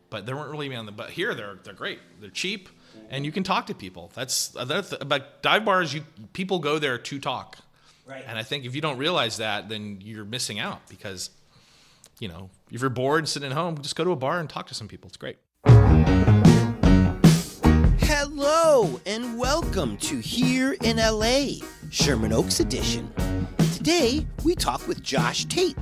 but they weren't really but here they're great. They're cheap, and you can talk to people. That's about dive bars. People go there to talk, right? And I think if you don't realize that, then you're missing out because, if you're bored sitting at home, just go to a bar and talk to some people. It's great. Hello and welcome to Here in LA, Sherman Oaks edition. Today, we talk with Josh Tate.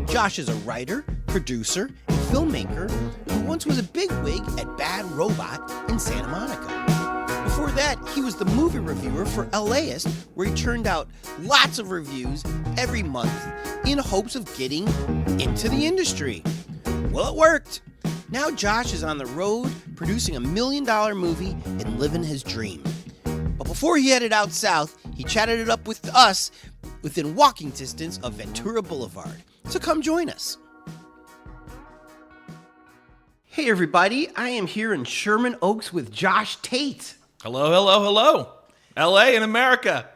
Josh is a writer, producer, and filmmaker who once was a bigwig at Bad Robot in Santa Monica. Before that, he was the movie reviewer for LAist, where he churned out lots of reviews every month in hopes of getting into the industry. Well, it worked. Now Josh is on the road producing $1 million movie and living his dream. But before he headed out south, he chatted it up with us within walking distance of Ventura Boulevard. So come join us. Hey everybody, I am here in Sherman Oaks with Josh Tate. Hello. LA in America.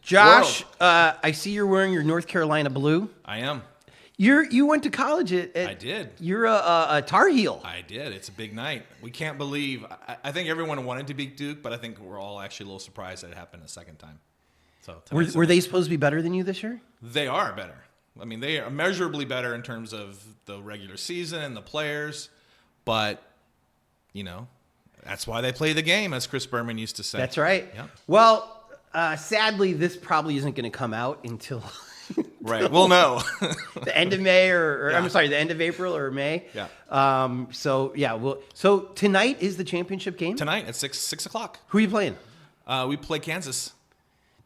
Josh, I see you're wearing your North Carolina blue. I am. You went to college at I did. You're a Tar Heel. I did. It's a big night. We can't believe. I think everyone wanted to beat Duke, but I think we're all actually a little surprised that it happened a second time. So were they supposed to be better than you this year? They are better. I mean, they are immeasurably better in terms of the regular season and the players, but that's why they play the game, as Chris Berman used to say. That's right. Yep. Well, sadly, this probably isn't going to come out until. Right. Well, no. The end of May or Yeah. I'm sorry, the end of April or May. Yeah. So tonight is the championship game? Tonight at 6 o'clock. Who are you playing? We play Kansas.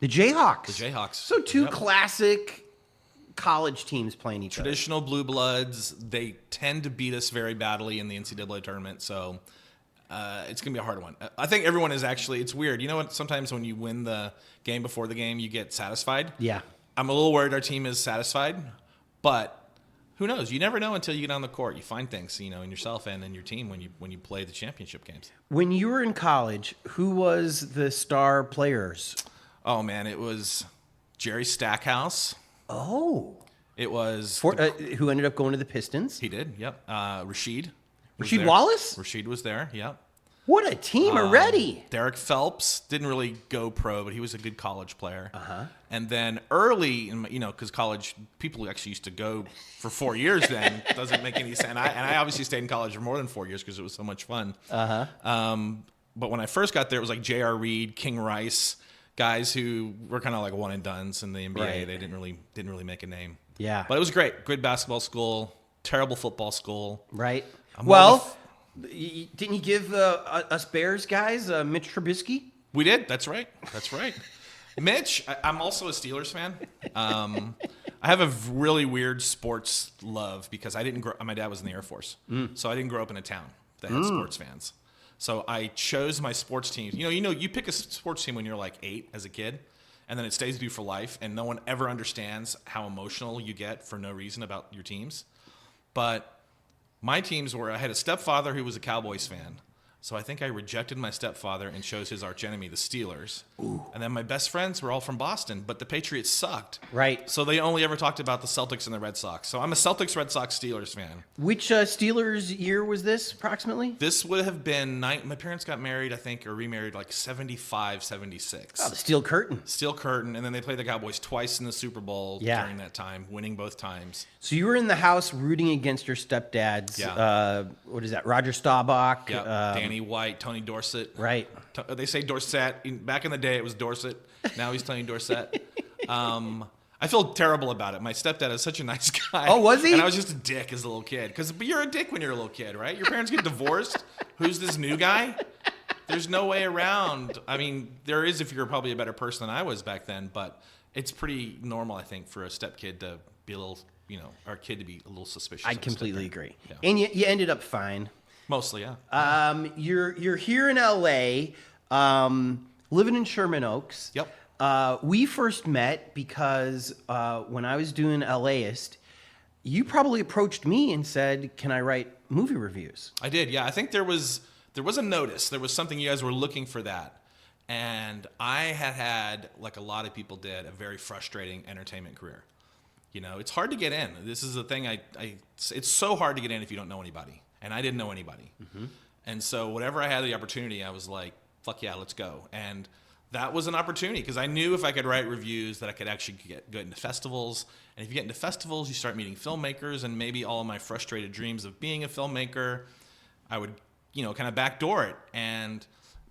The Jayhawks. The Jayhawks. So two classic college teams playing each Traditional blue bloods. They tend to beat us very badly in the NCAA tournament, so it's going to be a hard one. I think everyone is actually, it's weird. You know what? Sometimes when you win the game before the game, you get satisfied. Yeah. I'm a little worried our team is satisfied, but who knows? You never know until you get on the court. You find things, in yourself and in your team when you play the championship games. When you were in college, who was the star players? Oh, man, it was Jerry Stackhouse. Oh. It was... who ended up going to the Pistons. He did, yep. Rasheed. Rasheed Wallace? Rasheed was there, yep. What a team already. Derek Phelps didn't really go pro, but he was a good college player. Uh-huh. And then early, because college, people actually used to go for 4 years then. Doesn't make any sense. And I obviously stayed in college for more than 4 years because it was so much fun. Uh-huh. But when I first got there, it was like J.R. Reed, King Rice, guys who were kind of like one and dones in the NBA. Right. They didn't really make a name. Yeah. But it was great. Good basketball school, terrible football school. Right. Well, didn't you give us Bears guys Mitch Trubisky? We did. That's right. Mitch, I'm also a Steelers fan. I have a really weird sports love because my dad was in the Air Force. So I didn't grow up in a town that had sports fans. So I chose my sports team. You pick a sports team when you're like 8 as a kid, and then it stays with you for life, and no one ever understands how emotional you get for no reason about your teams. But my teams I had a stepfather who was a Cowboys fan. So I think I rejected my stepfather and chose his archenemy, the Steelers. Ooh. And then my best friends were all from Boston, but the Patriots sucked. Right. So they only ever talked about the Celtics and the Red Sox. So I'm a Celtics, Red Sox, Steelers fan. Which Steelers year was this, approximately? This would have been, my parents got married, I think, or remarried like 75, 76. Oh, the Steel Curtain. Steel Curtain. And then they played the Cowboys twice in the Super Bowl during that time, winning both times. So you were in the house rooting against your stepdads. Yeah. What is that? Roger Staubach. Yeah. Danny White, Tony Dorsett. Right. They say Dorsett. Back in the day, it was Dorsett. Now he's Tony Dorsett. I feel terrible about it. My stepdad is such a nice guy. Oh, was he? And I was just a dick as a little kid. But you're a dick when you're a little kid, right? Your parents get divorced. Who's this new guy? There's no way around. I mean, there is if you're probably a better person than I was back then, but it's pretty normal, I think, for a stepkid to be a little, our kid to be a little suspicious. I completely agree. Yeah. And you ended up fine. Mostly, yeah. You're here in LA, living in Sherman Oaks. Yep. We first met because when I was doing LAist, you probably approached me and said, "Can I write movie reviews?" I did, yeah. I think there was a notice. There was something you guys were looking for that. And I had, like a lot of people did, a very frustrating entertainment career. It's hard to get in. This is the thing. It's so hard to get in if you don't know anybody. and I didn't know anybody. And so whatever I had the opportunity, I was like, fuck yeah, let's go. And that was an opportunity because I knew if I could write reviews that I could actually get into festivals. And if you get into festivals, you start meeting filmmakers, and maybe all of my frustrated dreams of being a filmmaker, I would, kind of backdoor it.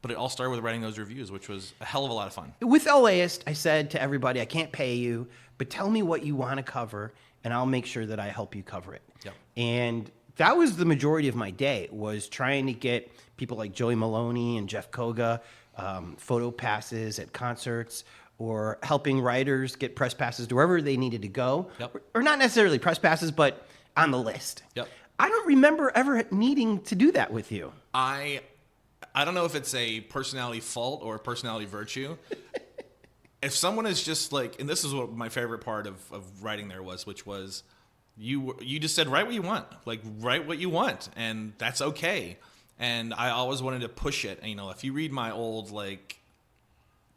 But it all started with writing those reviews, which was a hell of a lot of fun. With LAist, I said to everybody, I can't pay you, but tell me what you want to cover, and I'll make sure that I help you cover it. Yep. And that was the majority of my day, was trying to get people like Joey Maloney and Jeff Koga photo passes at concerts, or helping writers get press passes to wherever they needed to go. Yep. Or not necessarily press passes, but on the list. Yep. I don't remember ever needing to do that with you. I don't know if it's a personality fault or a personality virtue. If someone is just like, and this is what my favorite part of writing there was, which was you just said, write what you want. Like, write what you want, and that's okay. And I always wanted to push it. And, if you read my old,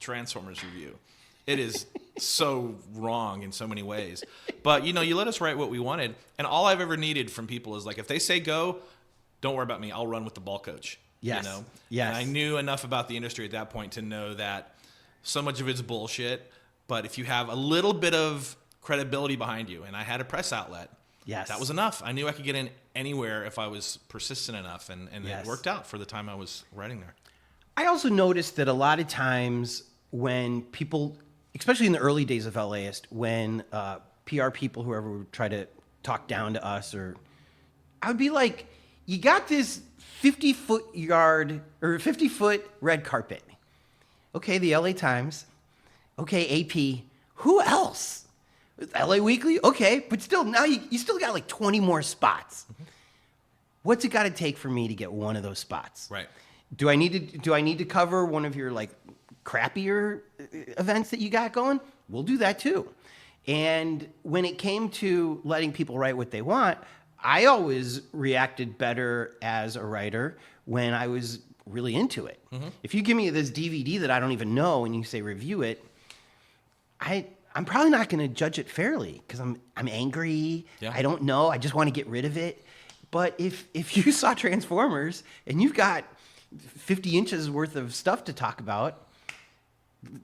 Transformers review, it is so wrong in so many ways. But, you let us write what we wanted. And all I've ever needed from people is, if they say go, don't worry about me. I'll run with the ball coach. Yes. Yes. And I knew enough about the industry at that point to know that so much of it's bullshit. But if you have a little bit of credibility behind you, and I had a press outlet, yes, that was enough. I knew I could get in anywhere if I was persistent enough, and yes, it worked out for the time I was writing there. I also noticed that a lot of times when people, especially in the early days of LAist, when PR people, whoever would try to talk down to us, or I would be like, you got this 50-foot red carpet. Okay, the LA Times. Okay, AP. Who else? LA Weekly? Okay, but still, now you still got 20 more spots. Mm-hmm. What's it got to take for me to get one of those spots? Right. Do I need to cover one of your crappier events that you got going? We'll do that too. And when it came to letting people write what they want, I always reacted better as a writer when I was really into it. Mm-hmm. If you give me this DVD that I don't even know and you say review it, I'm probably not going to judge it fairly because I'm angry. Yeah. I don't know. I just want to get rid of it. But if you saw Transformers and you've got 50 inches worth of stuff to talk about,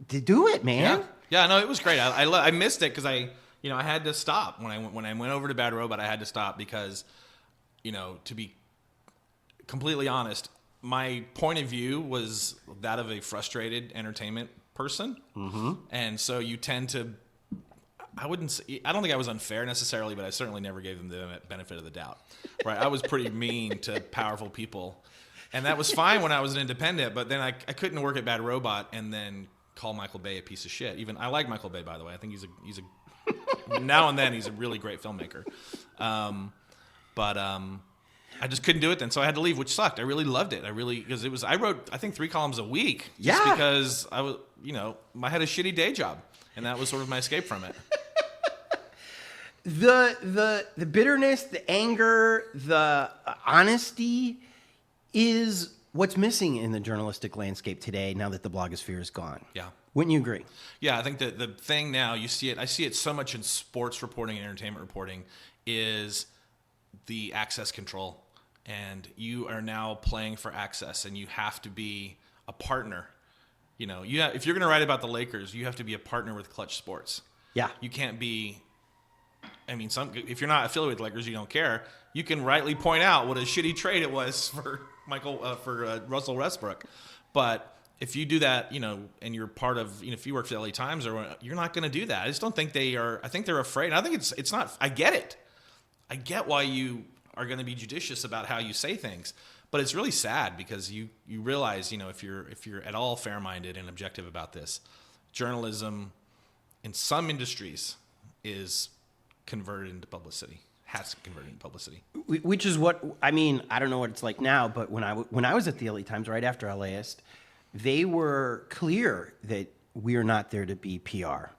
to do it, man. Yeah, no, it was great. I missed it because I had to stop when I went over to Bad Robot. I had to stop because, to be completely honest, my point of view was that of a frustrated entertainment person, mm-hmm, and so you tend to. I don't think I was unfair necessarily, but I certainly never gave them the benefit of the doubt. Right? I was pretty mean to powerful people, and that was fine when I was an independent. But then I couldn't work at Bad Robot and then call Michael Bay a piece of shit. Even I like Michael Bay, by the way. I think he's a now and then he's a really great filmmaker. But I just couldn't do it then, so I had to leave, which sucked. I really loved it. Because I wrote I think 3 columns a week just because I was I had a shitty day job, and that was sort of my escape from it. The bitterness, the anger, the honesty is what's missing in the journalistic landscape today now that the blogosphere is gone. Yeah. Wouldn't you agree? Yeah, I think that the thing now, I see it so much in sports reporting and entertainment reporting, is the access control. And you are now playing for access, and you have to be a partner. If you're going to write about the Lakers, you have to be a partner with Clutch Sports. Yeah. You can't be... if you're not affiliated with the Lakers, you don't care. You can rightly point out what a shitty trade it was for Russell Westbrook. But if you do that, and you're part of, if you work for the LA Times, you're not going to do that. I just don't think they are. I think they're afraid. I think it's not. I get it. I get why you are going to be judicious about how you say things, but it's really sad because you realize, if you're at all fair-minded and objective about this, journalism in some industries is converted into publicity. Has converted into publicity. Which is what I don't know what it's like now, but when I was at the LA Times right after LAist, they were clear that we are not there to be PR.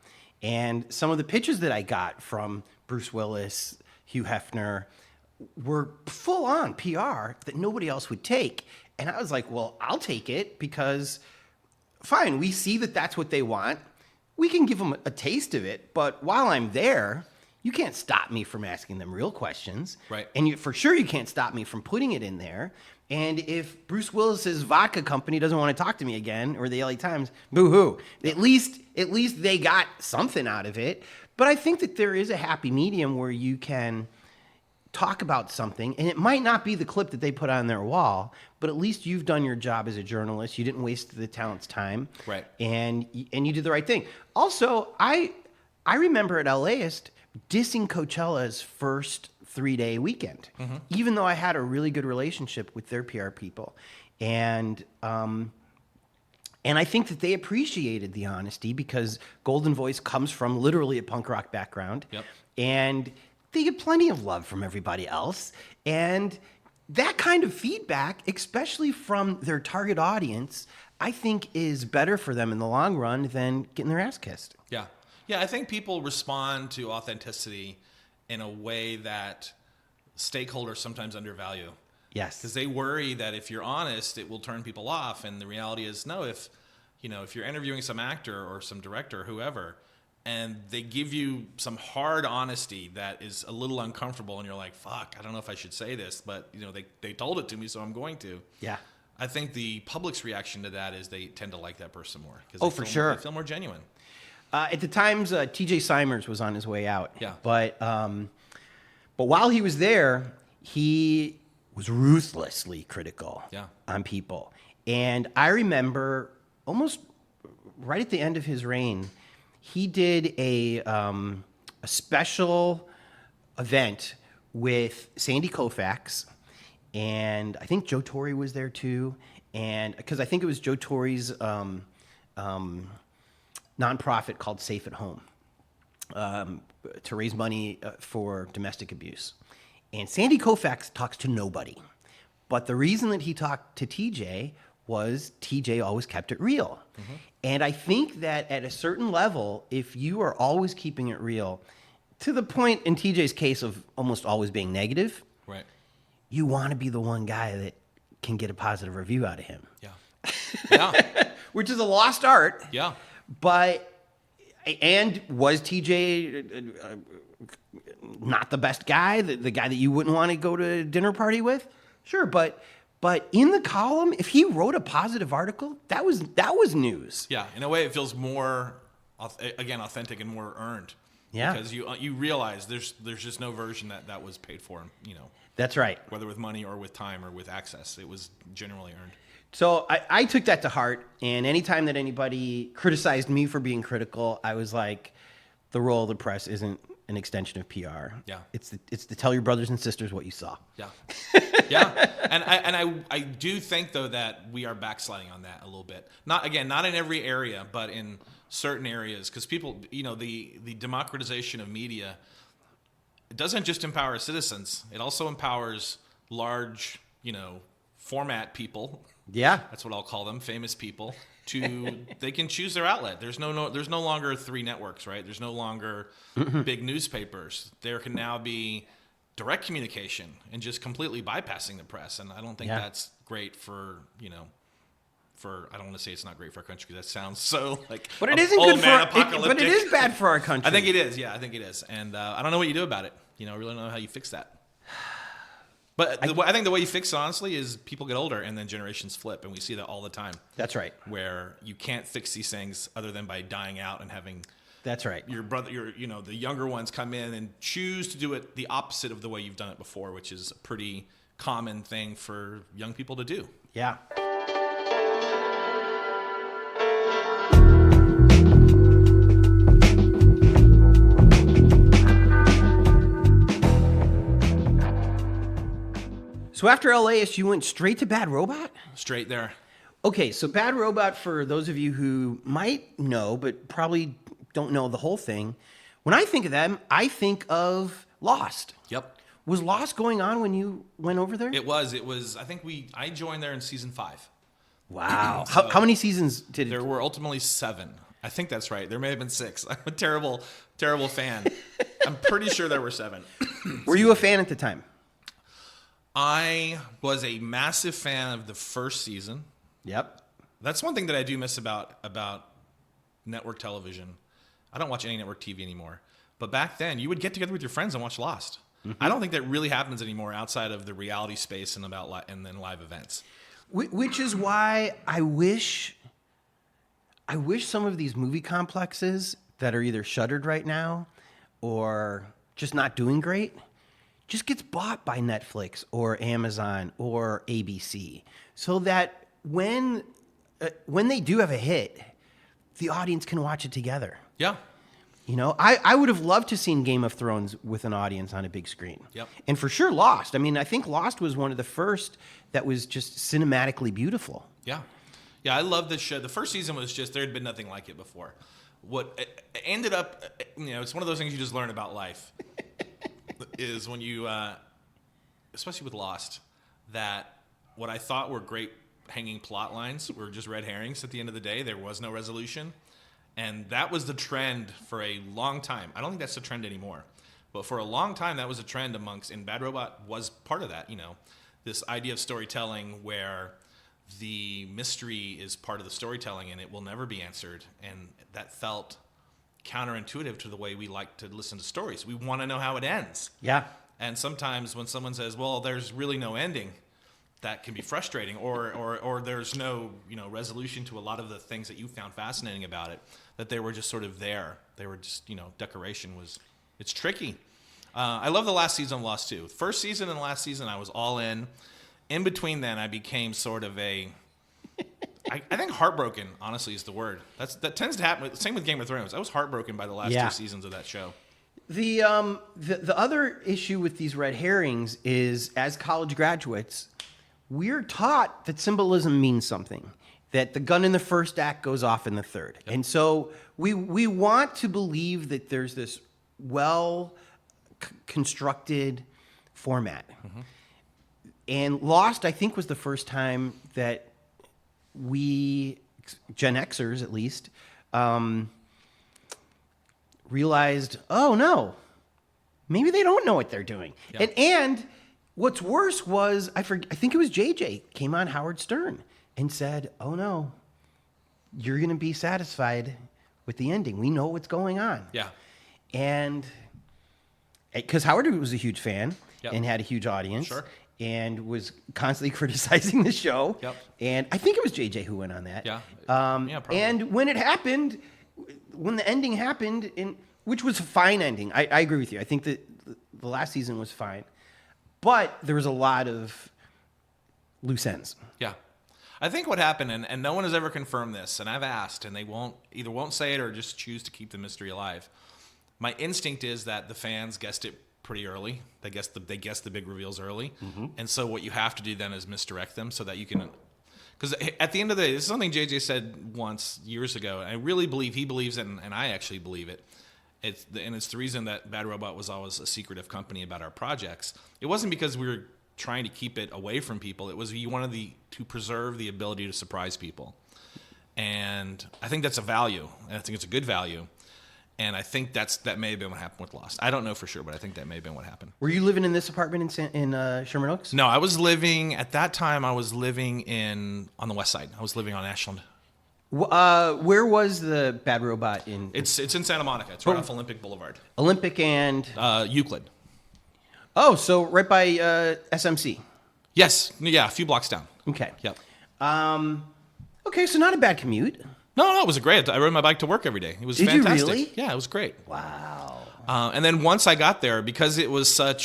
And some of the pitches that I got from Bruce Willis, Hugh Hefner, were full on PR that nobody else would take. And I was like, well, I'll take it because fine, we see that that's what they want. We can give them a taste of it, but while I'm there, You can't stop me from asking them real questions. Right. And for sure you can't stop me from putting it in there. And if Bruce Willis's vodka company doesn't want to talk to me again, or the LA Times, boo-hoo. At least they got something out of it. But I think that there is a happy medium where you can talk about something, and it might not be the clip that they put on their wall, but at least you've done your job as a journalist. You didn't waste the talent's time. Right. And you did the right thing. Also, I remember at LAist dissing Coachella's first 3-day weekend, even though I had a really good relationship with their PR people. And I think that they appreciated the honesty because Golden Voice comes from literally a punk rock background. Yep. And they get plenty of love from everybody else. And that kind of feedback, especially from their target audience, I think is better for them in the long run than getting their ass kissed. Yeah. Yeah, I think people respond to authenticity in a way that stakeholders sometimes undervalue. Yes. Because they worry that if you're honest, it will turn people off. And the reality is, no, if you're interviewing some actor or some director or whoever, and they give you some hard honesty that is a little uncomfortable, and you're like, fuck, I don't know if I should say this, but they told it to me, so I'm going to. Yeah. I think the public's reaction to that is they tend to like that person more. For sure. They feel more genuine. At the Times, T.J. Simers was on his way out. Yeah. But while he was there, he was ruthlessly critical on people. And I remember almost right at the end of his reign, he did a special event with Sandy Koufax, and I think Joe Torre was there too. And because I think it was Joe Torre's nonprofit called Safe at Home to raise money for domestic abuse. And Sandy Koufax talks to nobody. But the reason that he talked to TJ was TJ always kept it real. Mm-hmm. And I think that at a certain level, if you are always keeping it real, to the point in TJ's case of almost always being negative, right, you want to be the one guy that can get a positive review out of him. Yeah. Yeah. Which is a lost art. Yeah. And was TJ not the best guy, the guy that you wouldn't want to go to a dinner party with? Sure, but in the column, if he wrote a positive article, that was news. Yeah, in a way, it feels more, again, authentic and more earned. Yeah, because you realize there's just no version that was paid for. That's right. Whether with money or with time or with access, it was generally earned. So I took that to heart, and anytime that anybody criticized me for being critical, I was like, the role of the press isn't an extension of PR. Yeah, it's to tell your brothers and sisters what you saw. Yeah, yeah, and I do think though that we are backsliding on that a little bit. Not in every area, but in certain areas, because people, the democratization of media, it doesn't just empower citizens; it also empowers large, format people. Yeah, that's what I'll call them, famous people. They can choose their outlet. There's no longer 3 networks, right? There's no longer big newspapers. There can now be direct communication and just completely bypassing the press. And I don't think that's great for I don't want to say it's not great for our country because that sounds so like, but it isn't good apocalyptic. But it is bad for our country. I think it is. Yeah, I think it is. And I don't know what you do about it. I really don't know how you fix that. But I think the way you fix it, honestly, is people get older and then generations flip. And we see that all the time. That's right. Where you can't fix these things other than by dying out and having That's right. Your brother, the younger ones come in and choose to do it the opposite of the way you've done it before, which is a pretty common thing for young people to do. Yeah. So after LAist, you went straight to Bad Robot? Straight there. Okay, so Bad Robot, for those of you who might know, but probably don't know the whole thing, when I think of them, I think of Lost. Yep. Was Lost going on when you went over there? It was. I think I joined there in season 5. Wow. So how many seasons did it? There were ultimately 7. I think that's right. There may have been 6. I'm a terrible, terrible fan. I'm pretty sure there were 7. Were you a fan at the time? I was a massive fan of the first season. Yep. That's one thing that I do miss about network television. I don't watch any network TV anymore. But back then, you would get together with your friends and watch Lost. I don't think that really happens anymore outside of the reality space and and then live events. Which is why I wish some of these movie complexes that are either shuttered right now or just not doing great just gets bought by Netflix or Amazon or ABC, so that when they do have a hit, the audience can watch it together. Yeah. You know, I would have loved to seen Game of Thrones with an audience on a big screen. Yep. And for sure Lost. I mean, I think Lost was one of the first that was just cinematically beautiful. Yeah. Yeah, I love this show. The first season was just, there had been nothing like it before. What ended up, it's one of those things you just learn about life, is when you, especially with Lost, that what I thought were great hanging plot lines were just red herrings at the end of the day. There was no resolution. And that was the trend for a long time. I don't think that's the trend anymore. But for a long time, that was a trend and Bad Robot was part of that, this idea of storytelling where the mystery is part of the storytelling and it will never be answered. And that felt counterintuitive to the way we like to listen to stories. We want to know how it ends. Yeah. And sometimes when someone says, well, there's really no ending, that can be frustrating, or there's no resolution to a lot of the things that you found fascinating about it, that they were just sort of there. They were just decoration it's tricky. I love the last season of Lost too. First season and last season I was all in. In between then I became sort of I think heartbroken, honestly, is the word. That tends to happen. Same with Game of Thrones. I was heartbroken by the last 2 seasons of that show. The other issue with these red herrings is, as college graduates, we're taught that symbolism means something, that the gun in the first act goes off in the third. Yep. And so we want to believe that there's this well-constructed format. Mm-hmm. And Lost, I think, was the first time that we, Gen Xers at least, realized, oh, no, maybe they don't know what they're doing. Yep. And what's worse was, I think it was JJ came on Howard Stern and said, oh no, you're going to be satisfied with the ending. We know what's going on. Yeah. And because Howard was a huge fan and had a huge audience. Sure. And was constantly criticizing the show. Yep. And I think it was JJ who went on that. Yeah. Probably. And when it happened, when the ending happened, which was a fine ending, I agree with you. I think that the last season was fine. But there was a lot of loose ends. Yeah. I think what happened, and no one has ever confirmed this, and I've asked, and they won't say it or just choose to keep the mystery alive. My instinct is that the fans guessed it pretty early. They guessed the big reveals early. Mm-hmm. And so what you have to do then is misdirect them so that you can... Because at the end of the day, this is something JJ said once years ago, and I really believe he believes it, and I actually believe it. It's the reason that Bad Robot was always a secretive company about our projects. It wasn't because we were trying to keep it away from people. It was you wanted to preserve the ability to surprise people. And I think that's a value, and I think it's a good value. And I think that may have been what happened with Lost. I don't know for sure, but I think that may have been what happened. Were you living in this apartment in Sherman Oaks? No, at that time I was living on the west side. I was living on Ashland. Where was the Bad Robot in? It's in Santa Monica. It's right off Olympic Boulevard. Olympic and? Euclid. Oh, so right by SMC. Yes. Yeah, a few blocks down. Okay. Yep. Okay, so not a bad commute. No, it was great. I rode my bike to work every day. It was fantastic. Did you really? Yeah, it was great. Wow. And then once I got there, because it was a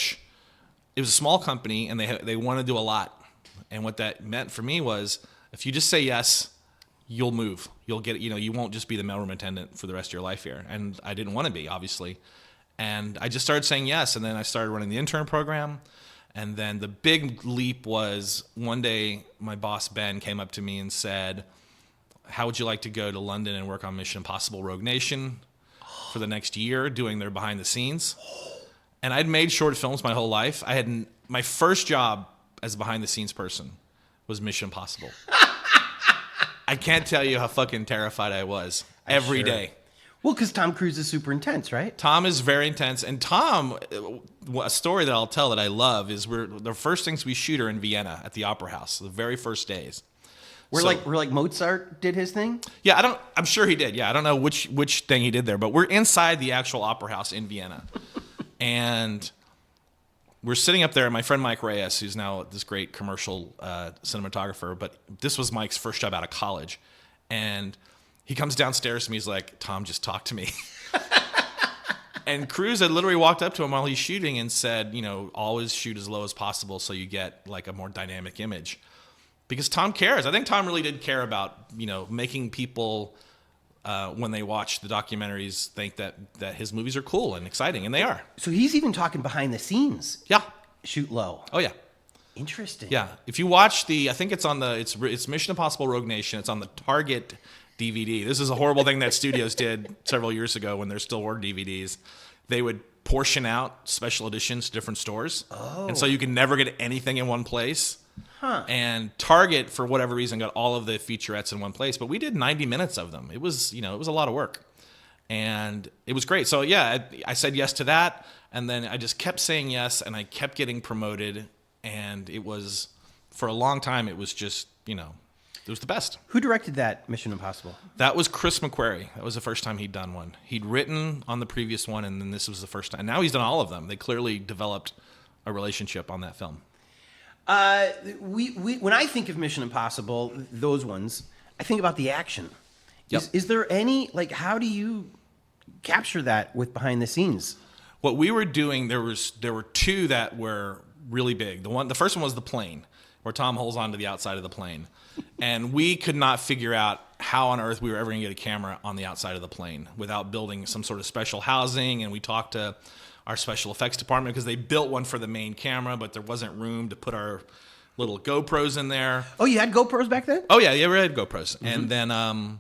small company, and they wanted to do a lot. And what that meant for me was, if you just say yes, you'll move. You'll get, you won't just be the mailroom attendant for the rest of your life here. And I didn't want to be, obviously. And I just started saying yes. And then I started running the intern program. And then the big leap was one day my boss, Ben, came up to me and said, how would you like to go to London and work on Mission Impossible Rogue Nation for the next year, doing their behind the scenes? And I'd made short films my whole life. My first job as a behind the scenes person was Mission Impossible. I can't tell you how fucking terrified I was every day. Well, because Tom Cruise is super intense, right? Tom is very intense. And Tom, a story that I'll tell that I love is the first things we shoot are in Vienna at the Opera House, the very first days. Where like Mozart did his thing? Yeah, I'm sure he did. Yeah, I don't know which thing he did there, but we're inside the actual opera house in Vienna. And we're sitting up there, and my friend Mike Reyes, who's now this great commercial cinematographer, but this was Mike's first job out of college. And he comes downstairs to me, he's like, Tom, just talk to me. And Cruise had literally walked up to him while he's shooting and said, always shoot as low as possible so you get like a more dynamic image. Because Tom cares. I think Tom really did care about, making people, when they watch the documentaries, think that his movies are cool and exciting, and they are. So he's even talking behind the scenes. Yeah. Shoot low. Oh, yeah. Interesting. Yeah. If you watch I think it's on it's Mission Impossible Rogue Nation. It's on the Target DVD. This is a horrible thing that studios did several years ago when there still were DVDs. They would portion out special editions to different stores. Oh. And so you can never get anything in one place. Huh. And Target, for whatever reason, got all of the featurettes in one place. But we did 90 minutes of them. It was, it was a lot of work. And it was great. So, yeah, I said yes to that. And then I just kept saying yes. And I kept getting promoted. And it was, for a long time, it was just, it was the best. Who directed that Mission Impossible? That was Chris McQuarrie. That was the first time he'd done one. He'd written on the previous one, and then this was the first time. And now he's done all of them. They clearly developed a relationship on that film. When I think of Mission Impossible, those ones, I think about the action. Yep. Is there any, how do you capture that with behind the scenes? What we were doing, there were two that were really big. The first one was the plane, where Tom holds onto the outside of the plane. And we could not figure out how on earth we were ever going to get a camera on the outside of the plane without building some sort of special housing. And we talked to our special effects department because they built one for the main camera, but there wasn't room to put our little GoPros in there. Oh, you had GoPros back then? Oh, yeah, we had GoPros. Mm-hmm. And then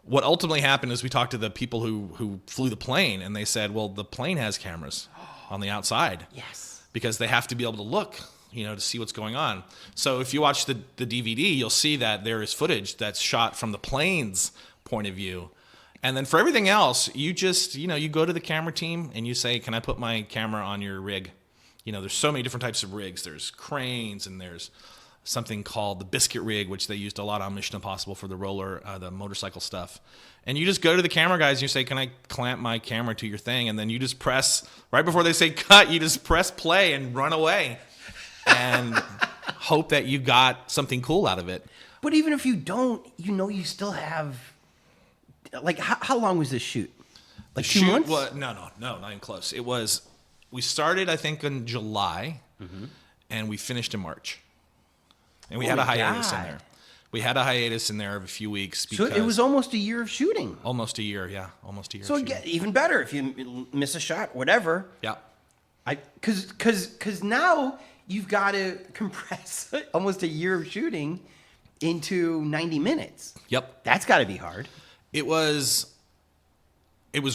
what ultimately happened is we talked to the people who flew the plane, and they said, well, the plane has cameras on the outside. Yes. Because they have to be able to look, to see what's going on. So if you watch the DVD, you'll see that there is footage that's shot from the plane's point of view. And then for everything else, you just, you go to the camera team and you say, can I put my camera on your rig? There's so many different types of rigs. There's cranes, and there's something called the biscuit rig, which they used a lot on Mission Impossible for the the motorcycle stuff. And you just go to the camera guys and you say, can I clamp my camera to your thing? And then you just press, right before they say cut, you just press play and run away and hope that you got something cool out of it. But even if you don't, you still have, how long was this shoot? Like 2 months? Well, no, not even close. We started, I think, in July, and we finished in March. And we had a hiatus in there. We had a hiatus in there of a few weeks. So it was almost a year of shooting. Almost a year, yeah. Almost a year. So even better if you miss a shot, whatever. Yeah. Because now you've got to compress almost a year of shooting into 90 minutes. Yep. That's got to be hard. It was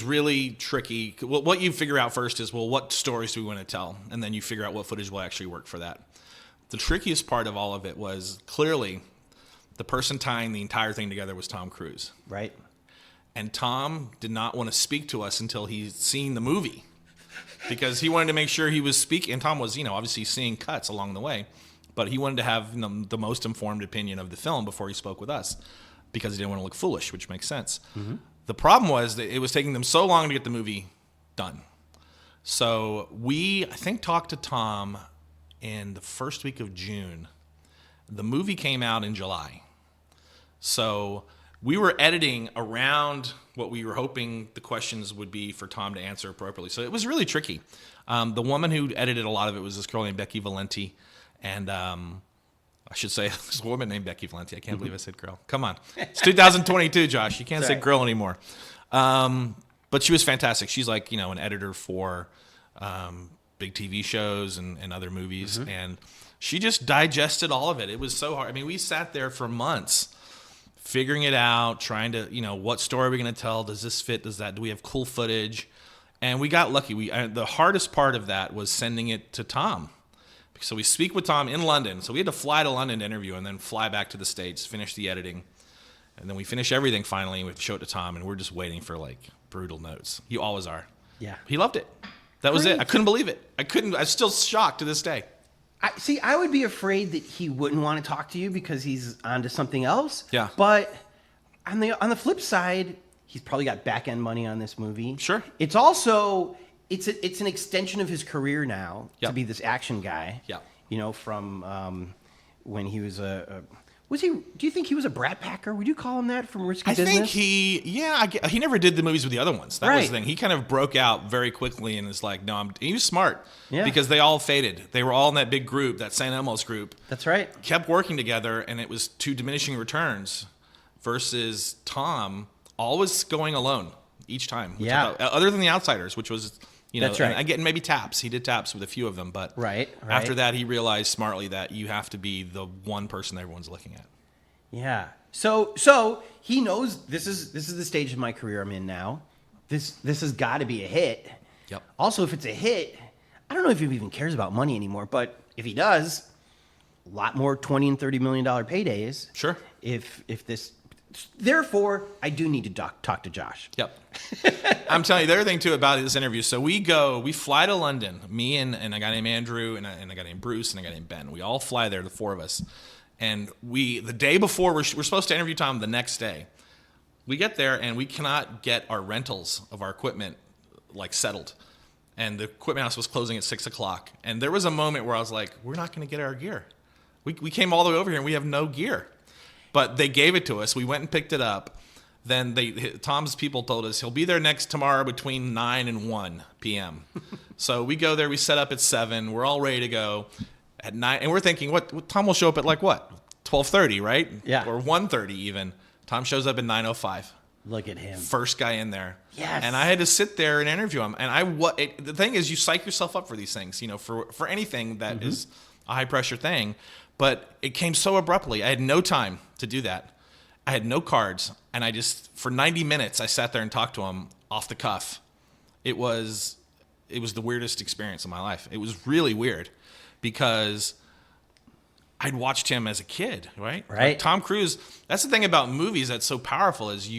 really tricky. Well, what you figure out first is, what stories do we want to tell? And then you figure out what footage will actually work for that. The trickiest part of all of it was clearly the person tying the entire thing together was Tom Cruise. Right. And Tom did not want to speak to us until he'd seen the movie because he wanted to make sure he was speaking. And Tom was, obviously seeing cuts along the way, but he wanted to have the most informed opinion of the film before he spoke with us because he didn't want to look foolish, which makes sense. Mm-hmm. The problem was that it was taking them so long to get the movie done. So we, I think, talked to Tom in the first week of June. The movie came out in July. So we were editing around what we were hoping the questions would be for Tom to answer appropriately. So it was really tricky. The woman who edited a lot of it was this girl named Becky Valenti. And I should say this woman named Becky Valenti. I can't believe I said girl. Come on. It's 2022, Josh. You can't say girl anymore. But she was fantastic. She's like, an editor for big TV shows and other movies. Mm-hmm. And she just digested all of it. It was so hard. I mean, we sat there for months figuring it out, trying to, what story are we going to tell? Does this fit? Do we have cool footage? And we got lucky. The hardest part of that was sending it to Tom. So we speak with Tom in London. So we had to fly to London to interview and then fly back to the States, finish the editing. And then we finish everything finally, and we have to show it to Tom, and we're just waiting for, brutal notes. You always are. Yeah. He loved it. That was it. I couldn't believe it. I'm still shocked to this day. I would be afraid that he wouldn't want to talk to you because he's onto something else. Yeah. But on the flip side, he's probably got back end money on this movie. Sure. It's also it's an extension of his career now Yep. to be this action guy. Yeah. You know, from when he was was he? Do you think he was a brat packer? Would you call him that from Risky I Business? think he never did the movies with the other ones. That was Right. the thing. He kind of broke out very quickly and is like, no, he was smart. Yeah. Because they all faded. They were all in that big group, that St. Elmo's group. That's right. Kept working together, and it was to diminishing returns versus Tom always going alone each time. Yeah. Other than The Outsiders, which was, That's right. and again, maybe taps. He did taps with a few of them, but Right. after that, he realized smartly that you have to be the one person everyone's looking at. Yeah. So he knows this is the stage of my career I'm in now. This has got to be a hit. Yep. Also, if it's a hit, I don't know if he even cares about money anymore, but if he does, a lot more $20 and $30 million paydays. Sure. If this, therefore, I do need to talk to Josh. Yep. I'm telling you, the other thing too about this interview. So we fly to London, me and a guy named Andrew and a guy named Bruce and a guy named Ben. We all fly there, the four of us. And the day before, we're supposed to interview Tom the next day. We get there and we cannot get our rentals of our equipment like settled. And the equipment house was closing at 6:00. And there was a moment where I was like, we're not going to get our gear. We came all the way over here and we have no gear. But they gave it to us. We went and picked it up. Then Tom's people told us he'll be there tomorrow between 9 and 1 p.m. So we go there. We set up at 7. We're all ready to go at 9. And we're thinking, what Tom will show up at like what? 12:30, right? Yeah. Or 1:30 even. Tom shows up at 9:05. Look at him. First guy in there. Yes. And I had to sit there and interview him. And the thing is, you psych yourself up for these things, for anything that is a high pressure thing. But it came so abruptly. I had no time to do that. I had no cards. And I just, for 90 minutes, I sat there and talked to him off the cuff. It was the weirdest experience of my life. It was really weird because I'd watched him as a kid, right? Right. Like Tom Cruise, that's the thing about movies that's so powerful is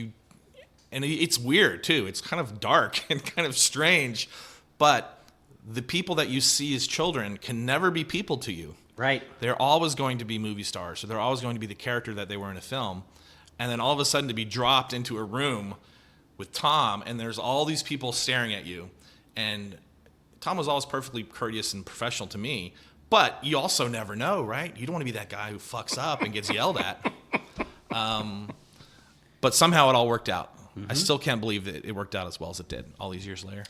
and it's weird too. It's kind of dark and kind of strange, but the people that you see as children can never be people to you. Right. They're always going to be movie stars, so they're always going to be the character that they were in a film. And then all of a sudden to be dropped into a room with Tom, and there's all these people staring at you. And Tom was always perfectly courteous and professional to me, but you also never know, right? You don't want to be that guy who fucks up and gets yelled at. But somehow it all worked out. I still can't believe that it worked out as well as it did all these years later.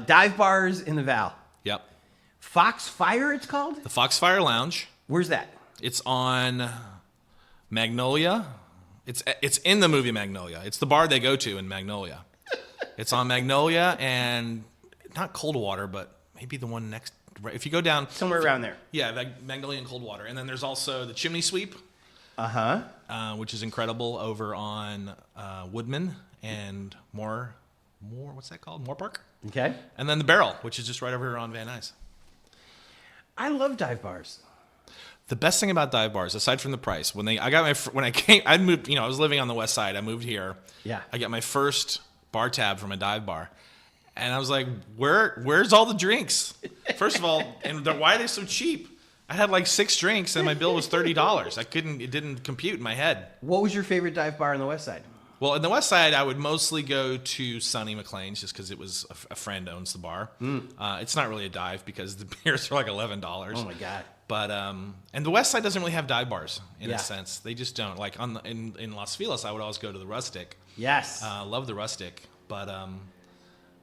Dive bars in the Val. Yep. Foxfire, it's called? The Foxfire Lounge. Where's that? It's on Magnolia. It's in the movie Magnolia. It's the bar they go to in Magnolia. It's on Magnolia and not Coldwater, but maybe the one next. If you go down Somewhere around there. Yeah, Magnolia and Coldwater, and then there's also the Chimney Sweep, which is incredible over on Woodman and Moore. What's that called? Moore Park. Okay. And then the Barrel, which is just right over here on Van Nuys. I love dive bars. The best thing about dive bars, aside from the price, when I moved, I was living on the west side. I moved here. Yeah. I got my first bar tab from a dive bar, and I was like, "Where's all the drinks?" First of all, and why are they so cheap? I had like 6 drinks, and my bill was $30. It didn't compute in my head. What was your favorite dive bar on the west side? Well, in the west side, I would mostly go to Sonny McLean's just because it was a friend owns the bar. It's not really a dive because the beers are like $11. Oh my God. But and the west side doesn't really have dive bars in Yeah. a sense. They just don't. Like in Los Feliz, I would always go to the Rustic. Yes. Love the Rustic, but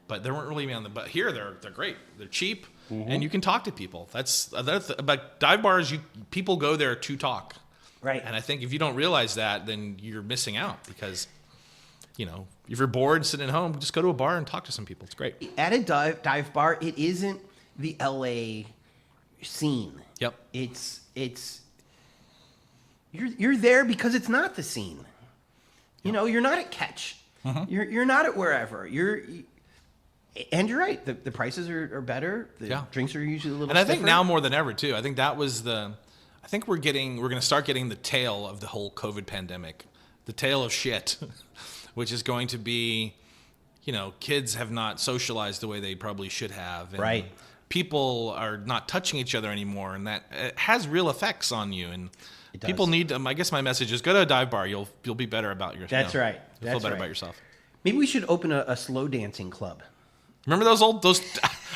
they weren't really on the. But here they're great. They're cheap, and you can talk to people. That's about dive bars. People go there to talk. Right. And I think if you don't realize that, then you're missing out because. If you're bored sitting at home, just go to a bar and talk to some people. It's great. At a dive bar, it isn't the LA scene. Yep. It's you're there because it's not the scene. You're not at Catch. You're not at wherever. And you're right. The prices are better. The drinks are usually a little. And I think stiffer. now more than ever too. I think that was I think we're going to start getting the tail of the whole COVID pandemic, the tail of shit, which is going to be, kids have not socialized the way they probably should have. And right. People are not touching each other anymore, and that has real effects on you. And people need. I guess my message is: go to a dive bar. You'll be better about yourself. That's right. You'll feel better about yourself. Maybe we should open a slow dancing club. Remember those?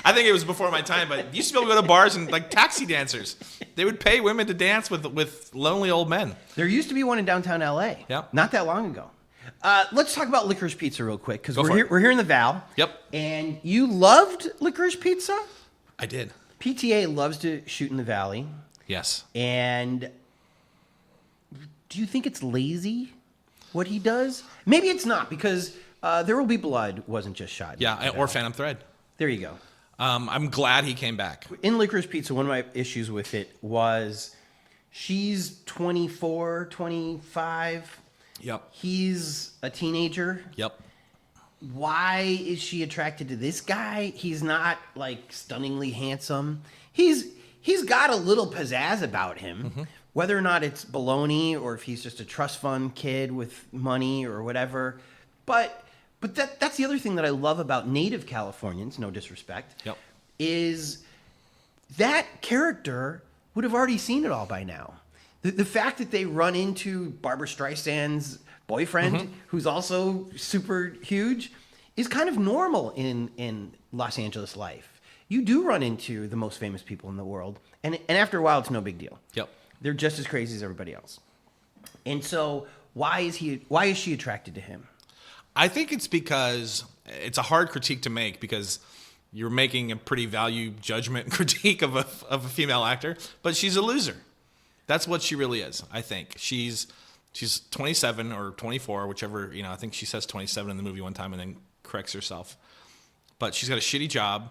I think it was before my time, but you used to be able to go to bars and like taxi dancers. They would pay women to dance with lonely old men. There used to be one in downtown LA. Yeah. Not that long ago. Let's talk about Licorice Pizza real quick because we're here in the Val. Yep. And you loved Licorice Pizza? I did. PTA loves to shoot in the Valley. Yes. And do you think it's lazy what he does? Maybe it's not because There Will Be Blood wasn't just shot. Yeah, or Phantom Thread. There you go. I'm glad he came back. In Licorice Pizza, one of my issues with it was she's 24, 25. Yep. He's a teenager. Yep. Why is she attracted to this guy? He's not like stunningly handsome. He's got a little pizzazz about him. Mm-hmm. Whether or not it's baloney or if he's just a trust fund kid with money or whatever. But that's the other thing that I love about native Californians, no disrespect, yep, is that character would have already seen it all by now. The fact that they run into Barbra Streisand's boyfriend, mm-hmm, who's also super huge, is kind of normal in Los Angeles life. You do run into the most famous people in the world, and after a while, it's no big deal. Yep. They're just as crazy as everybody else. And so why is she attracted to him? I think it's because it's a hard critique to make because you're making a pretty value judgment critique of a female actor, but she's a loser. That's what she really is, I think. She's 27 or 24, whichever, I think she says 27 in the movie one time and then corrects herself. But she's got a shitty job.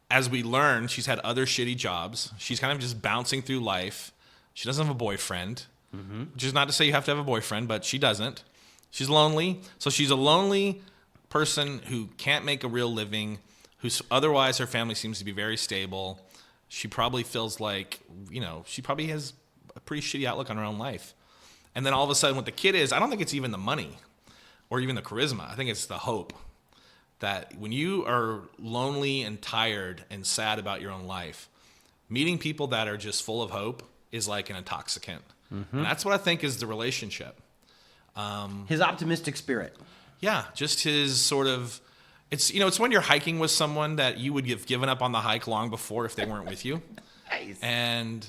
As we learn, she's had other shitty jobs. She's kind of just bouncing through life. She doesn't have a boyfriend, mm-hmm, which is not to say you have to have a boyfriend, but she doesn't. She's lonely. So she's a lonely person who can't make a real living, who's otherwise her family seems to be very stable. She probably feels like, she probably has a pretty shitty outlook on her own life. And then all of a sudden what the kid is, I don't think it's even the money or even the charisma. I think it's the hope that when you are lonely and tired and sad about your own life, meeting people that are just full of hope is like an intoxicant. Mm-hmm. And that's what I think is the relationship. His optimistic spirit. Yeah, just his sort of, it's when you're hiking with someone that you would have given up on the hike long before if they weren't with you. Nice. And,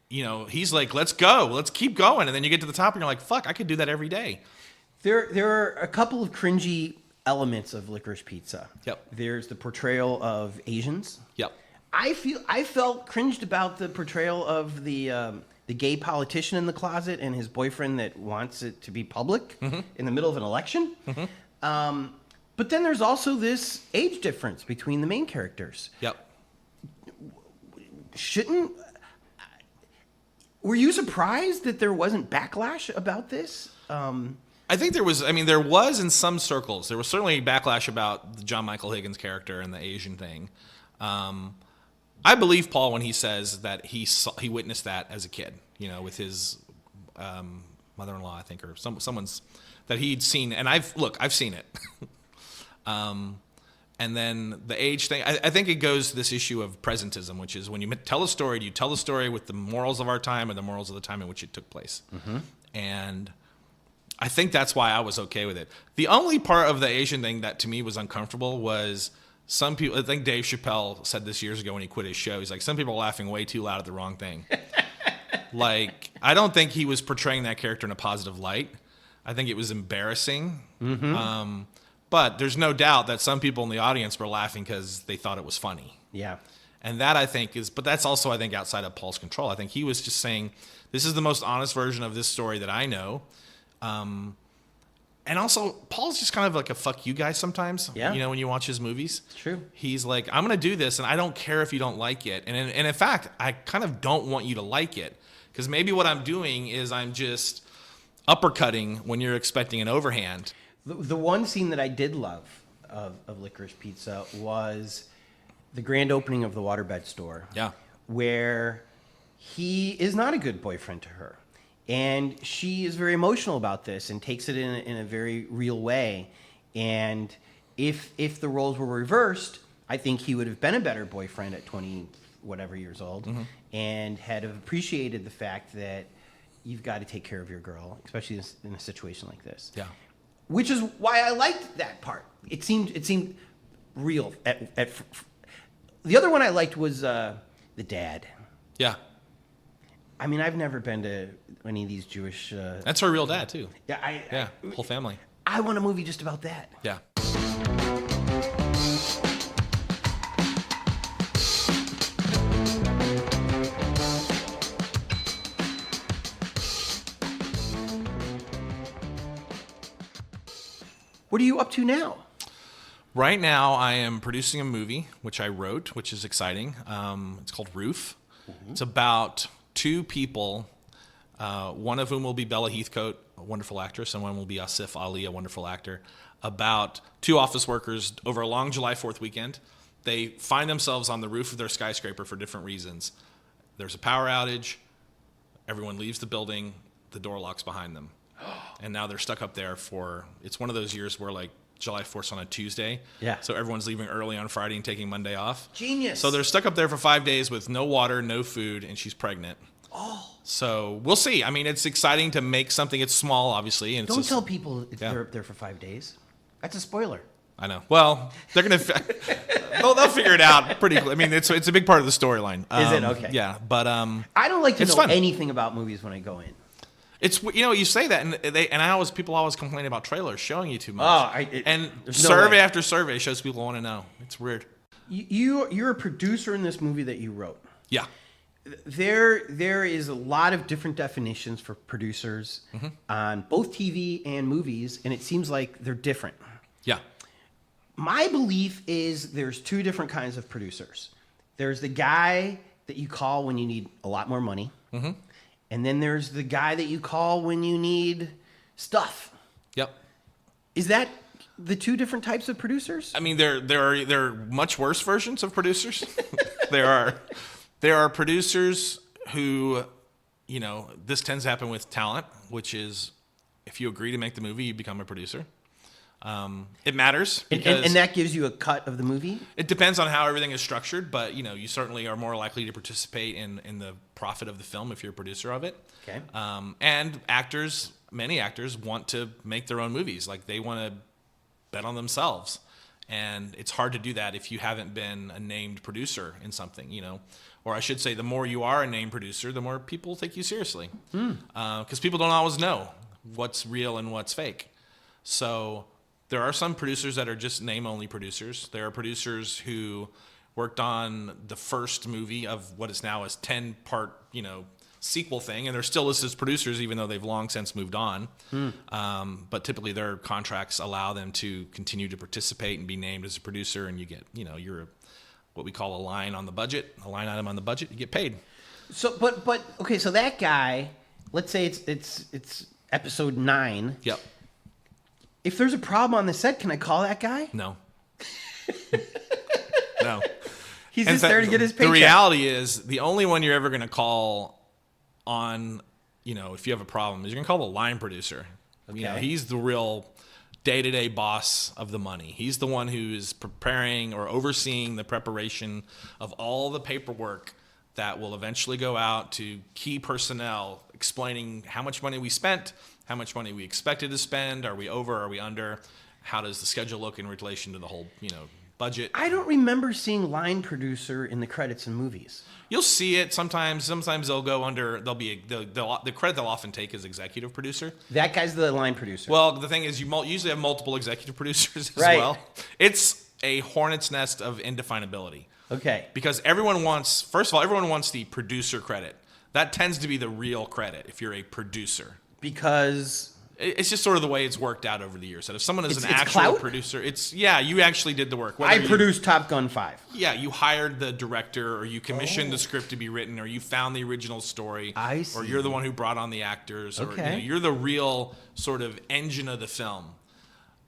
he's like, let's go, let's keep going. And then you get to the top and you're like, fuck, I could do that every day. There are a couple of cringy elements of Licorice Pizza. Yep. There's the portrayal of Asians. Yep. I felt cringed about the portrayal of the gay politician in the closet and his boyfriend that wants it to be public, mm-hmm, in the middle of an election. Mm-hmm. But then there's also this age difference between the main characters. Yep. Were you surprised that there wasn't backlash about this? I think there was in some circles. There was certainly backlash about the John Michael Higgins character and the Asian thing. I believe Paul when he says that he witnessed that as a kid, with his mother-in-law, I think, or someone's that he'd seen. And I've seen it. And then the age thing, I think it goes to this issue of presentism, which is when you tell a story, do you tell the story with the morals of our time or the morals of the time in which it took place? Mm-hmm. And I think that's why I was okay with it. The only part of the Asian thing that to me was uncomfortable was some people, I think Dave Chappelle said this years ago when he quit his show, he's like, some people are laughing way too loud at the wrong thing. Like, I don't think he was portraying that character in a positive light. I think it was embarrassing. Mm-hmm. But there's no doubt that some people in the audience were laughing because they thought it was funny. Yeah. And that I think but that's also, I think, outside of Paul's control. I think he was just saying, this is the most honest version of this story that I know. And also, Paul's just kind of like a fuck you guy sometimes. Yeah. When you watch his movies. It's true. He's like, I'm going to do this, and I don't care if you don't like it. And in fact, I kind of don't want you to like it. Because maybe what I'm doing is I'm just uppercutting when you're expecting an overhand. The one scene that I did love of Licorice Pizza was the grand opening of the waterbed store. Yeah. Where he is not a good boyfriend to her. And she is very emotional about this and takes it in a very real way. And if the roles were reversed, I think he would have been a better boyfriend at 20 whatever years old, and had appreciated the fact that you've got to take care of your girl, especially in a situation like this. Yeah. Which is why I liked that part. It seemed real. The other one I liked was the dad. Yeah. I mean, I've never been to any of these Jewish. That's her real dad too. Yeah, Whole family. I want a movie just about that. Yeah. What are you up to now? Right now, I am producing a movie, which I wrote, which is exciting. It's called Roof. It's about two people, one of whom will be Bella Heathcote, a wonderful actress, and one will be Asif Ali, a wonderful actor, about two office workers over a long July 4th weekend. They find themselves on the roof of their skyscraper for different reasons. There's a power outage. Everyone leaves the building. The door locks behind them. And now they're stuck up there it's one of those years where like July 4th's on a Tuesday. Yeah. So everyone's leaving early on Friday and taking Monday off. Genius. So they're stuck up there for 5 days with no water, no food, and she's pregnant. Oh. So we'll see. I mean, it's exciting to make something. It's small, obviously. And Don't tell people they're up there for 5 days. That's a spoiler. I know. Well, they're gonna they'll figure it out pretty. I mean, it's a big part of the storyline. Is it? Okay. Yeah, but I don't like to know fun. anything about movies when I go in. It's, you say that, and people always complain about trailers showing you too much. And there's no survey way. after survey shows people want to know. It's weird. You're a producer in this movie that you wrote. Yeah. There is a lot of different definitions for producers on both TV and movies, and it seems like they're different. Yeah. My belief is there's two different kinds of producers. There's the guy that you call when you need a lot more money. And then there's the guy that you call when you need stuff. Yep. Is that the two different types of producers? I mean, there are much worse versions of producers. there are producers who, this tends to happen with talent, which is if you agree to make the movie, you become a producer. It matters because and that gives you a cut of the movie? It depends on how everything is structured, but you certainly are more likely to participate in the profit of the film if you're a producer of it. Okay. And many actors want to make their own movies. Like they want to bet on themselves. And it's hard to do that if you haven't been a named producer in something, Or I should say, the more you are a named producer, the more people take you seriously. Because people don't always know what's real and what's fake. So there are some producers that are just name-only producers. There are producers who worked on the first movie of what is now a 10-part, sequel thing, and they're still listed as producers even though they've long since moved on. But typically their contracts allow them to continue to participate and be named as a producer, and you get, you're what we call a line item on the budget, you get paid. So, but okay, so that guy, let's say it's episode 9. Yep. If there's a problem on the set, can I call that guy? No. No. He's just there to get his paycheck. The reality is, the only one you're ever going to call on, if you have a problem, is you're going to call the line producer. Okay. He's the real day-to-day boss of the money. He's the one who is preparing or overseeing the preparation of all the paperwork that will eventually go out to key personnel, explaining how much money we spent, how much money we expected to spend, are we over, are we under, how does the schedule look in relation to the whole, budget. I don't remember seeing line producer in the credits in movies. You'll see it sometimes. Sometimes they'll go under. The credit they'll often take is executive producer. That guy's the line producer. Well, the thing is, you usually have multiple executive producers as Right. well. It's a hornet's nest of indefinability. Okay. Because everyone wants the producer credit. That tends to be the real credit if you're a producer. Because It's just sort of the way it's worked out over the years. That if someone is It's an actual clout? producer, you actually did the work. I produced Top Gun 5. Yeah, you hired the director, or you commissioned the script to be written, or you found the original story, I see. or you're the one who brought on the actors, or Okay. you're the real sort of engine of the film.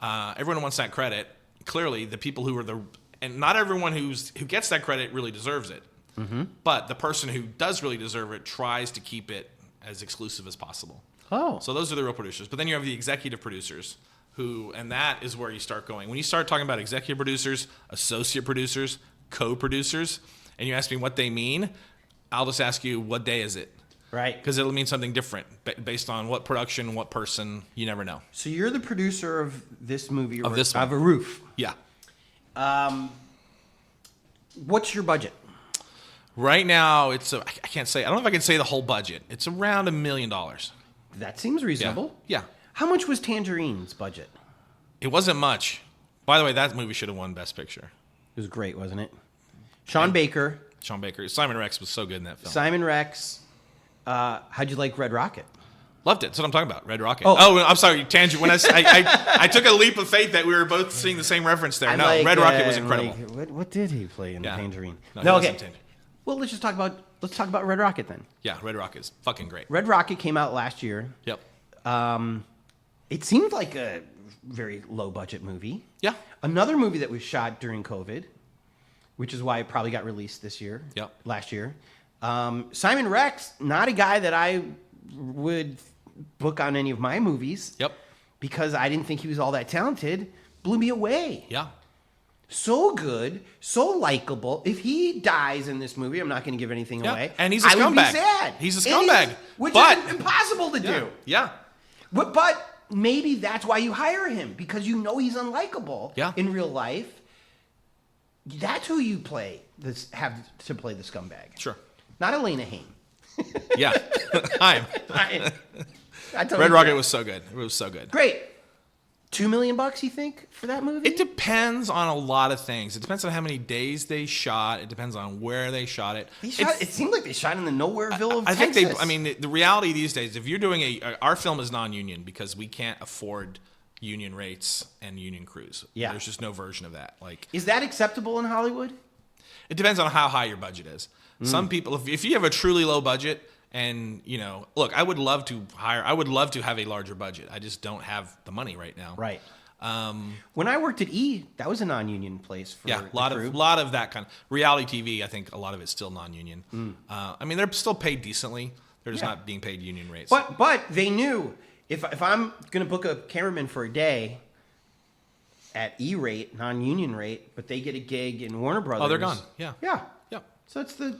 Everyone wants that credit clearly the people who are and not everyone who gets that credit really deserves it. Mm-hmm. But the person who does really deserve it tries to keep it as exclusive as possible. Oh. So those are the real producers. But then you have the executive producers and that is where you start going. When you start talking about executive producers, associate producers, co-producers, and you ask me what they mean, I'll just ask you, what day is it? Right. Because it'll mean something different based on what production, what person, you never know. So you're the producer of this movie. Of this one. Of A Roof. Yeah. What's your budget? Right now, I can't say, I don't know if I can say the whole budget. It's around $1 million. That seems reasonable. Yeah. How much was Tangerine's budget? It wasn't much. By the way, that movie should have won Best Picture. It was great, wasn't it? Sean Baker. Simon Rex was so good in that film. Simon Rex. How'd you like Red Rocket? Loved it. That's what I'm talking about. Red Rocket. Oh. I'm sorry. Tangent. When I took a leap of faith that we were both seeing the same reference there. Red Rocket was incredible. What did he play in Tangerine? No, okay. Well, let's talk about Red Rocket then. Yeah, Red Rocket is fucking great. Red Rocket came out last year. Yep. It seemed like a very low budget movie. Yeah. Another movie that was shot during COVID, which is why it probably got released this year. Yep. Last year. Simon Rex, not a guy that I would book on any of my movies. Yep. Because I didn't think he was all that talented. Blew me away. Yeah. So good, so likable. If he dies in this movie, I'm not going to give anything away. And he's a scumbag. scumbag. I would be sad. He's a scumbag. Which is impossible to do. Yeah. But maybe that's why you hire him, because you know he's unlikable in real life. That's who you have to play the scumbag. Sure. Not Elena Haim. Yeah. Hi. Red Rocket was so good. It was so good. Great. $2 million, you think, for that movie? It depends on a lot of things. It depends on how many days they shot. It depends on where they shot it. It seemed like they shot in the Nowhereville of Texas. Texas. I think the reality these days, if you're doing our film is non-union because we can't afford union rates and union crews. Yeah. There's just no version of that. Is that acceptable in Hollywood? It depends on how high your budget is. Some people, if you have a truly low budget, and look, I would love to have a larger budget. I just don't have the money right now. Right. When I worked at E, that was a non-union place for a lot of that kind of reality TV. I think a lot of it's still non-union. I mean, they're still paid decently. They're just not being paid union rates. But they knew if I'm going to book a cameraman for a day at E rate, non-union rate, but they get a gig in Warner Brothers. Oh, they're gone. Yeah. Yeah. Yeah. So it's the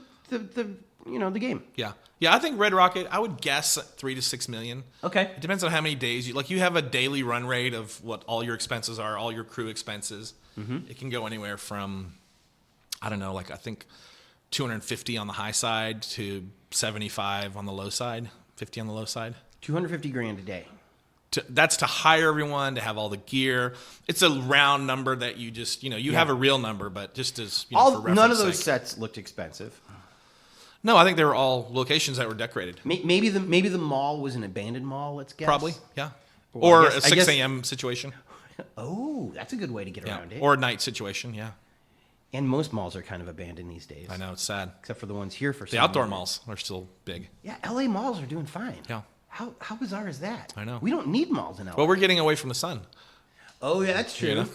game. Yeah. Yeah, I think Red Rocket, I would guess 3 to 6 million. Okay. It depends on how many days you have a daily run rate of what all your expenses are, all your crew expenses. Mm-hmm. It can go anywhere from, I don't know, I think 250 on the high side to 75 on the low side, 50 on the low side. $250,000 a day. That's to hire everyone, to have all the gear. It's a round number that you just, you have a real number, but just as, for reference none of those sake. sets looked expensive. No, I think they were all locations that were decorated. Maybe the mall was an abandoned mall, let's guess. Probably, yeah. Well, or a 6 a.m. situation. Oh, that's a good way to get around it. Or a night situation, yeah. And most malls are kind of abandoned these days. I know, it's sad. Except for the ones here for the outdoor malls are still big. Yeah, LA malls are doing fine. Yeah. How bizarre is that? I know. We don't need malls in LA. Well, we're getting away from the sun. Oh, yeah, that's true.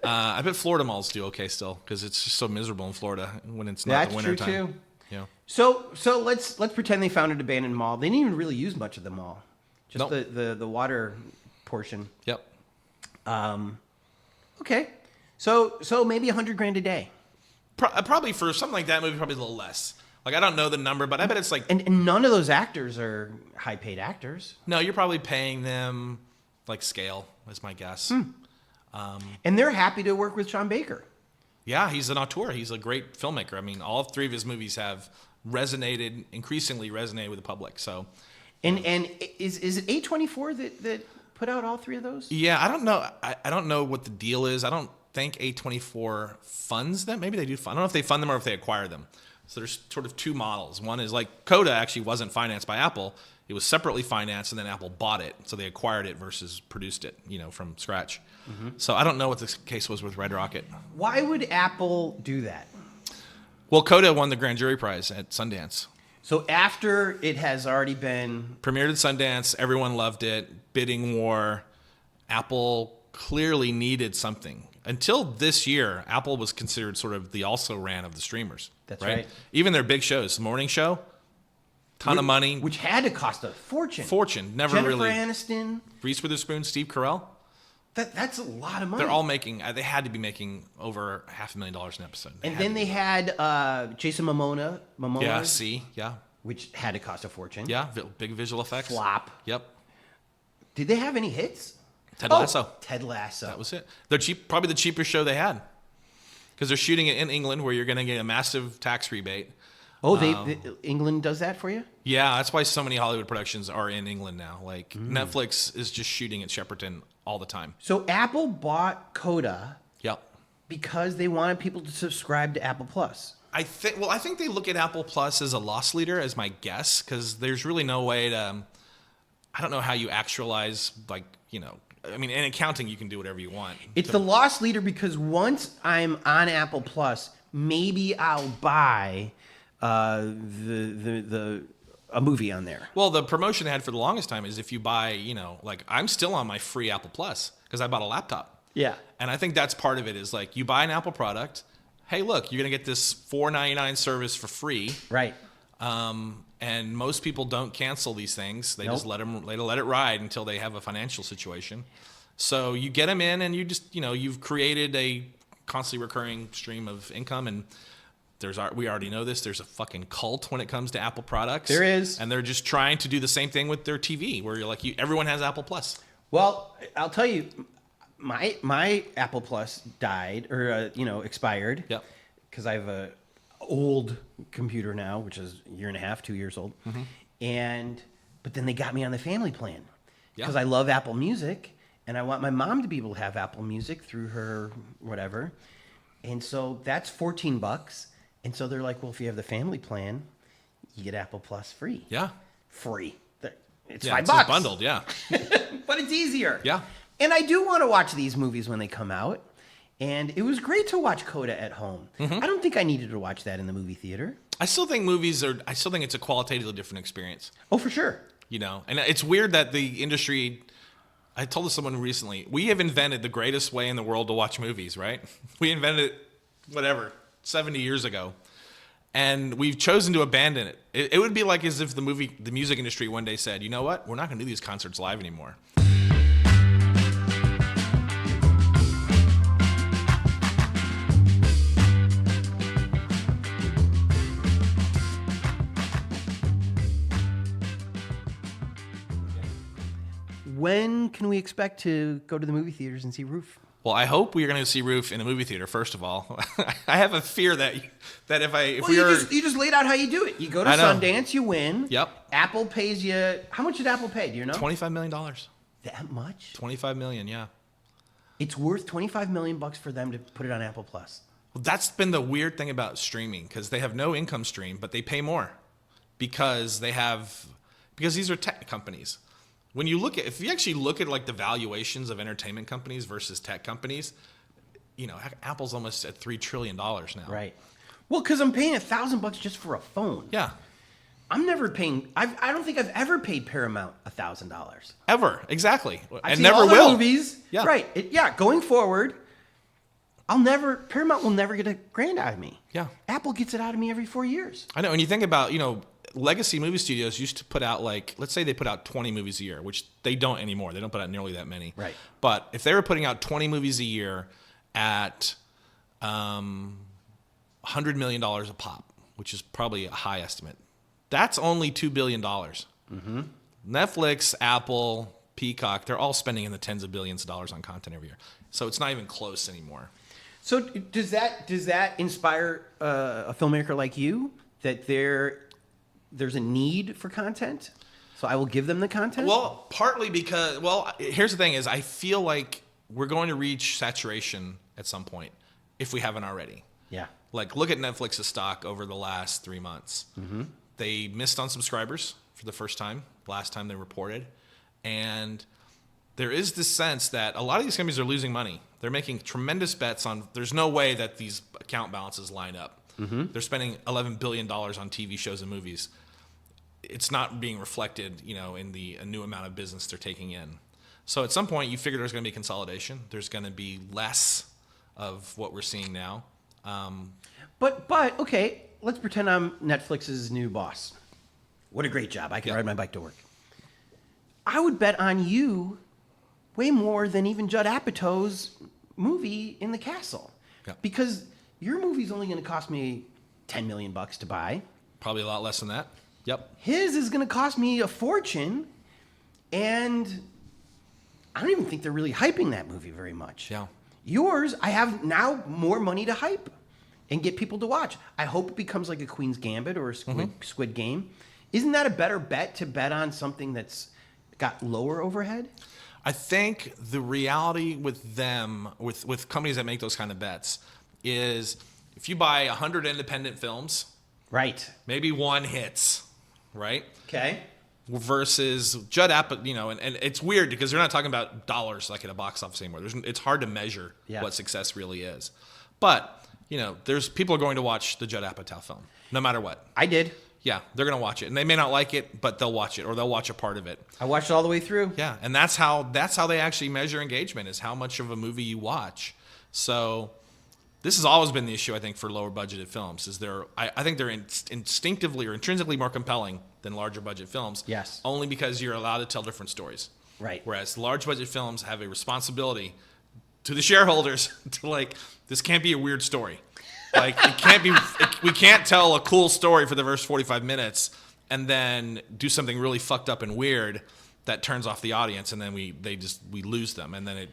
I bet Florida malls do okay still because it's just so miserable in Florida when it's not the winter time. That's true, too. Yeah. So let's pretend they found an abandoned mall. They didn't even really use much of the mall. Just the water portion. Yep. Okay. So maybe $100,000 a day. Probably for something like that movie, probably a little less. I don't know the number, but I bet it's And none of those actors are high-paid actors. No, you're probably paying them scale, is my guess. And they're happy to work with Sean Baker. Yeah, he's an auteur. He's a great filmmaker. I mean, all 3 of his movies have increasingly resonated with the public. So, and is it A24 that put out all 3 of those? Yeah, I don't know. I don't know what the deal is. I don't think A24 funds them. Maybe they do. I don't know if they fund them or if they acquire them. So there's sort of 2 models. One is Coda actually wasn't financed by Apple. It was separately financed, and then Apple bought it. So they acquired it versus produced it, from scratch. Mm-hmm. So I don't know what the case was with Red Rocket. Why would Apple do that? Well, Coda won the Grand Jury Prize at Sundance. So after it has already been... Premiered at Sundance, everyone loved it, bidding war, Apple clearly needed something. Until this year, Apple was considered sort of the also-ran of the streamers. That's right. Even their big shows, the morning show, ton of money. Which had to cost a fortune. Never Jennifer really. Aniston. Reese Witherspoon, Steve Carell. That's a lot of money. They're all making, they had to be making over $500,000 an episode. And then they had Jason Momoa. Yeah. Which had to cost a fortune. Yeah, big visual effects. Flop. Yep. Did they have any hits? Ted Lasso. Ted Lasso. That was it. They're probably the cheapest show they had. Because they're shooting it in England where you're going to get a massive tax rebate. Oh, England does that for you? Yeah, that's why so many Hollywood productions are in England now. Like Netflix is just shooting at Shepperton all the time. So Apple bought Coda Yep. because they wanted people to subscribe to Apple Plus. I think they look at Apple Plus as a loss leader, as my guess, because there's really no way to. I don't know how you actualize, I mean, in accounting, you can do whatever you want. It's the loss leader because once I'm on Apple Plus, maybe I'll buy a movie on there. Well, the promotion they had for the longest time is if you buy, I'm still on my free Apple Plus because I bought a laptop. Yeah. And I think that's part of it is like you buy an Apple product. Hey, look, you're going to get this $4.99 service for free. Right. And most people don't cancel these things. They Nope. just let it ride until they have a financial situation. So you get them in and you just, you've created a constantly recurring stream of income. And we already know this. There's a fucking cult when it comes to Apple products. There is. And they're just trying to do the same thing with their TV where you're like, everyone has Apple Plus. Well, I'll tell you, my Apple Plus died or expired. Yep. Because I have a old computer now, which is a year and a half, 2 years old, but then they got me on the family plan because I love Apple Music and I want my mom to be able to have Apple Music through her whatever, and so that's $14, and so they're like, well, if you have the family plan, you get Apple Plus free. Yeah. Free. It's Yeah, $5. it's just bundled. Yeah. But it's easier. Yeah. And I do want to watch these movies when they come out. And it was great to watch Coda at home. I don't think I needed to watch that in the movie theater. I still think it's a qualitatively different experience. Oh, for sure. And it's weird that the industry, I told this to someone recently, we have invented the greatest way in the world to watch movies, right? We invented it, 70 years ago. And we've chosen to abandon it. It would be like as if the music industry one day said, you know what? We're not going to do these concerts live anymore. When can we expect to go to the movie theaters and see Roof? Well, I hope we are going to see Roof in a movie theater. First of all, I have a fear that you just laid out how you do it. You go to Sundance, you win. Yep. Apple pays you. How much did Apple pay? Do you know? $25 million. That much? $25 million. Yeah. It's worth $25 million for them to put it on Apple Plus. Well, that's been the weird thing about streaming because they have no income stream, but they pay more because these are tech companies. If you actually look at like the valuations of entertainment companies versus tech companies, Apple's almost at $3 trillion now. Right. Well, because I'm paying $1,000 just for a phone. Yeah. I'm never paying. I don't think I've ever paid Paramount $1,000 ever. Exactly. I've and seen never all will. The movies. Yeah. Right. Going forward, Paramount will never get $1,000 out of me. Yeah. Apple gets it out of me every 4 years. I know. And you think about, legacy movie studios used to put out let's say they put out 20 movies a year, which they don't anymore. They don't put out nearly that many. Right. But if they were putting out 20 movies a year at $100 million a pop, which is probably a high estimate, that's only $2 billion. Mm-hmm. Netflix, Apple, Peacock, they're all spending in the tens of billions of dollars on content every year. So it's not even close anymore. So does that inspire a filmmaker like you that there's a need for content? So I will give them the content? Well, partly because, here's the thing is I feel like we're going to reach saturation at some point if we haven't already. Yeah. Like, look at Netflix's stock over the last 3 months. Mm-hmm. They missed on subscribers for the first time, last time they reported. And there is this sense that a lot of these companies are losing money. They're making tremendous bets there's no way that these account balances line up. Mm-hmm. They're spending $11 billion on TV shows and movies. It's not being reflected, in the new amount of business they're taking in. So at some point, you figure there's going to be consolidation. There's going to be less of what we're seeing now. But okay, let's pretend I'm Netflix's new boss. What a great job. I can ride my bike to work. I would bet on you way more than even Judd Apatow's movie In the Castle. Yeah. Because your movie's only going to cost me $10 million to buy. Probably a lot less than that. Yep. His is going to cost me a fortune, and I don't even think they're really hyping that movie very much. Yeah. Yours, I have now more money to hype and get people to watch. I hope it becomes like a Queen's Gambit or a Squid Game. Isn't that a better bet to bet on something that's got lower overhead? I think the reality with them, with companies that make those kind of bets, is if you buy 100 independent films, right, maybe one hits, right? Okay. Versus Judd Apatow, and it's weird because they're not talking about dollars like at a box office anymore. It's hard to measure what success really is. But, there's people are going to watch the Judd Apatow film, no matter what. I did. Yeah, they're going to watch it. And they may not like it, but they'll watch it, or they'll watch a part of it. I watched it all the way through. Yeah, and that's how they actually measure engagement, is how much of a movie you watch. So this has always been the issue, I think, for lower budgeted films. I think they're instinctively or intrinsically more compelling than larger budget films. Yes. Only because you're allowed to tell different stories. Right. Whereas large budget films have a responsibility to the shareholders to this can't be a weird story. It can't be. We can't tell a cool story for the first 45 minutes and then do something really fucked up and weird that turns off the audience, and then we lose them, and then it.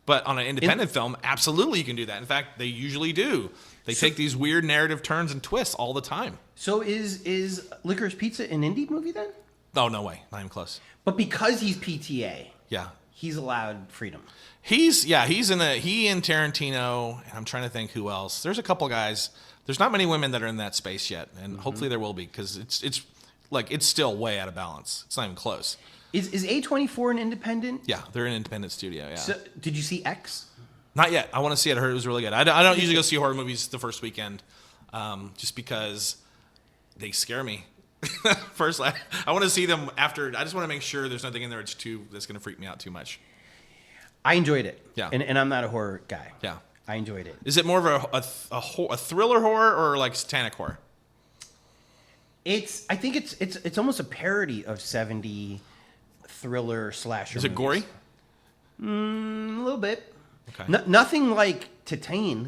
But on an independent film, absolutely you can do that. In fact, they usually do. They take these weird narrative turns and twists all the time. So is Licorice Pizza an indie movie then? Oh, no way. Not even close. But because he's PTA, yeah, he's allowed freedom. He and Tarantino, and I'm trying to think who else. There's a couple guys. There's not many women that are in that space yet, and hopefully there will be, because it's still way out of balance. It's not even close. Is A24 an independent? Yeah, they're an independent studio. Yeah. So, did you see X? Not yet. I want to see it. I heard it was really good. I don't usually go see horror movies the first weekend, just because they scare me. First, I want to see them after. I just want to make sure there's nothing in there that's going to freak me out too much. I enjoyed it. Yeah. And I'm not a horror guy. Yeah. I enjoyed it. Is it more of a thriller horror or like satanic horror? I think it's almost a parody of 70 thriller slasher. Is it gory? A little bit. Okay. Nothing like Tate.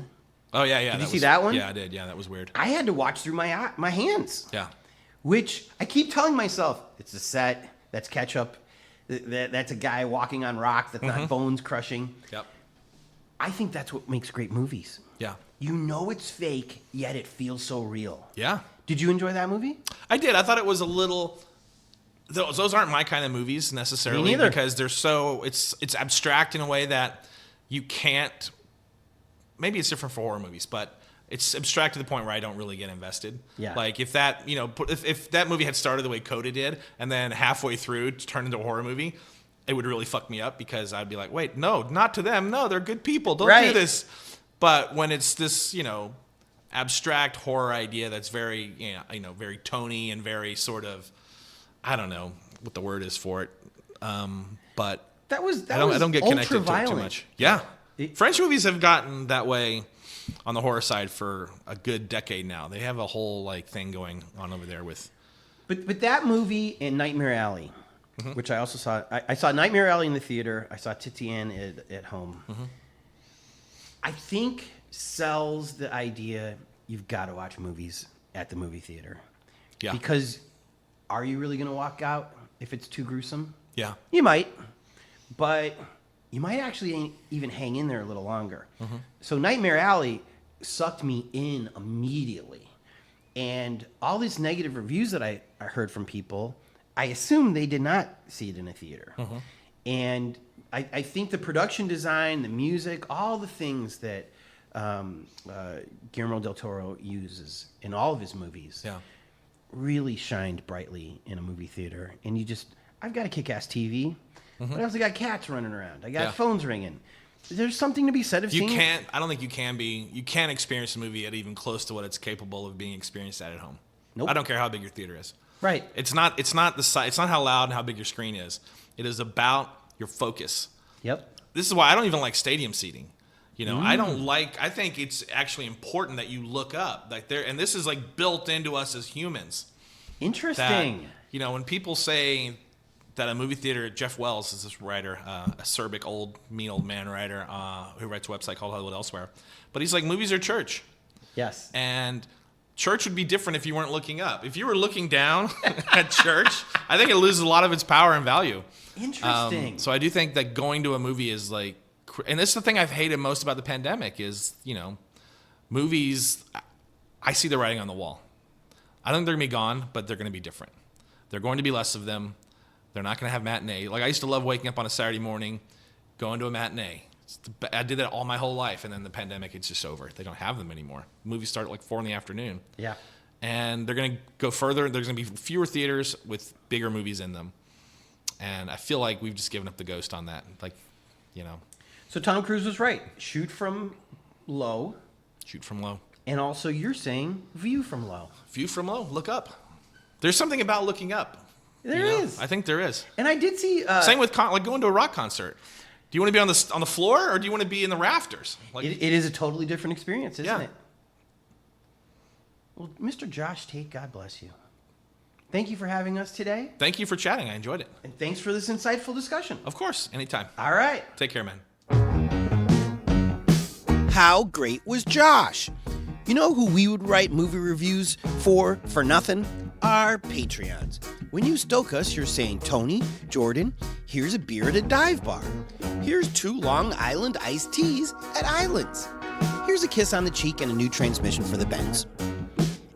Oh yeah. Did you see that one? Yeah, I did. Yeah, that was weird. I had to watch through my hands. Yeah. Which I keep telling myself, it's a set. That's ketchup. That's a guy walking on rock. That's not bones crushing. Yep. I think that's what makes great movies. Yeah. You know it's fake, yet it feels so real. Yeah. Did you enjoy that movie? I did. I thought it was a little. Those aren't my kind of movies necessarily. Me neither. Because they're so it's abstract in a way that you can't. Maybe it's different for horror movies, but it's abstract to the point where I don't really get invested. Yeah. Like if that if that movie had started the way Coda did, and then halfway through turned into a horror movie, it would really fuck me up, because I'd be like, wait, no, not to them. No, they're good people. Don't do this. But when it's this, abstract horror idea that's very, very Tony and very sort of, I don't know what the word is for it. But I don't get connected to it too much. Yeah. French movies have gotten that way on the horror side for a good decade now. They have a whole thing going on over there with. But that movie and Nightmare Alley, which I also saw. I saw Nightmare Alley in the theater. I saw Titian at home. I think sells the idea you've got to watch movies at the movie theater. Yeah. Because are you really going to walk out if it's too gruesome? Yeah. You might. But you might actually even hang in there a little longer. So Nightmare Alley sucked me in immediately. And all these negative reviews that I heard from people, I assume they did not see it in a theater. And I think the production design, the music, all the things that Guillermo del Toro uses in all of his movies really shined brightly in a movie theater. And I've got a kick-ass TV. But I also got cats running around. I got phones ringing. There's something to be said of seeing. I don't think you can't experience a movie at even close to what it's capable of being experienced at home. Nope. I don't care how big your theater is. Right. It's not the size. It's not how loud and how big your screen is. It is about your focus. Yep. This is why I don't even like stadium seating. I think it's actually important that you look up. And this is like built into us as humans. Interesting. That, when people say that a movie theater, Jeff Wells is this writer, a acerbic mean old man writer who writes a website called Hollywood Elsewhere. But he's like, movies are church. Yes. And church would be different if you weren't looking up. If you were looking down at church, I think it loses a lot of its power and value. Interesting. So I do think that going to a movie is like, and this is the thing I've hated most about the pandemic is, movies, I see the writing on the wall. I don't think they're going to be gone, but they're going to be different. They're going to be less of them. They're not going to have matinee. Like I used to love waking up on a Saturday morning, going to a matinee. I did that all my whole life, and then the pandemic, it's just over. They don't have them anymore. Movies start at like 4 p.m. Yeah. And they're going to go further. There's going to be fewer theaters with bigger movies in them. And I feel like we've just given up the ghost on that. So Tom Cruise was right. Shoot from low. Shoot from low. And also you're saying view from low. View from low. Look up. There's something about looking up. There is. I think there is. And I did see... Same with going to a rock concert. Do you want to be on the floor or do you want to be in the rafters? It is a totally different experience, isn't Yeah. it? Well, Mr. Josh Tate, God bless you. Thank you for having us today. Thank you for chatting. I enjoyed it. And thanks for this insightful discussion. Of course. Anytime. All right. Take care, man. How great was Josh? You know who we would write movie reviews for nothing? Our Patreons. When you stoke us, you're saying, Tony, Jordan, here's a beer at a dive bar. Here's 2 Long Island iced teas at Islands. Here's a kiss on the cheek and a new transmission for the Benz.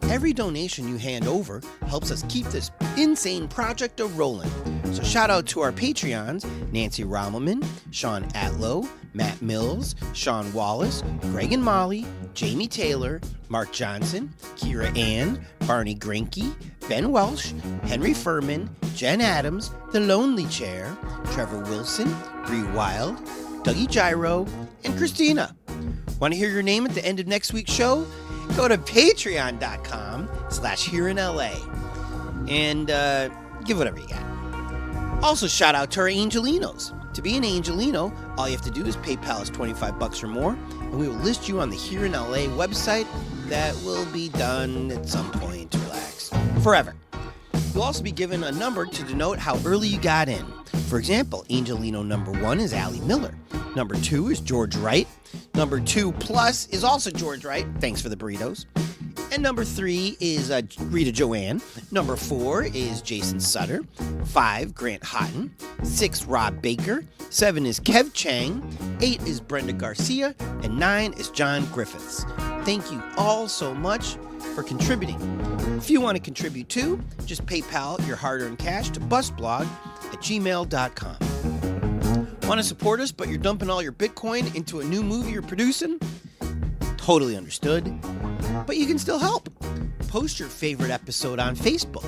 Every donation you hand over helps us keep this insane project a-rolling. So shout out to our Patreons, Nancy Rommelman, Sean Atlow, Matt Mills, Sean Wallace, Greg and Molly, Jamie Taylor, Mark Johnson, Kira Ann, Barney Grinke, Ben Welsh, Henry Furman, Jen Adams, The Lonely Chair, Trevor Wilson, Bree Wild, Dougie Gyro, and Christina. Want to hear your name at the end of next week's show? Go to patreon.com/hereinla and give whatever you got. Also, shout out to our Angelinos. To be an Angelino, all you have to do is PayPal us $25 or more, and we will list you on the Here in LA website. That will be done at some point. Relax. Forever. You'll also be given a number to denote how early you got in. For example, Angelino number 1 is Allie Miller. Number 2 is George Wright. Number 2 plus is also George Wright. Thanks for the burritos. And number 3 is Rita Joanne. Number 4 is Jason Sutter. 5, Grant Houghton. 6, Rob Baker. 7 is Kev Chang. 8 is Brenda Garcia. And 9 is John Griffiths. Thank you all so much for contributing. If you want to contribute too, just PayPal your hard-earned cash to bustblog@gmail.com. Want to support us, but you're dumping all your Bitcoin into a new movie you're producing? Totally understood. But you can still help. Post your favorite episode on Facebook.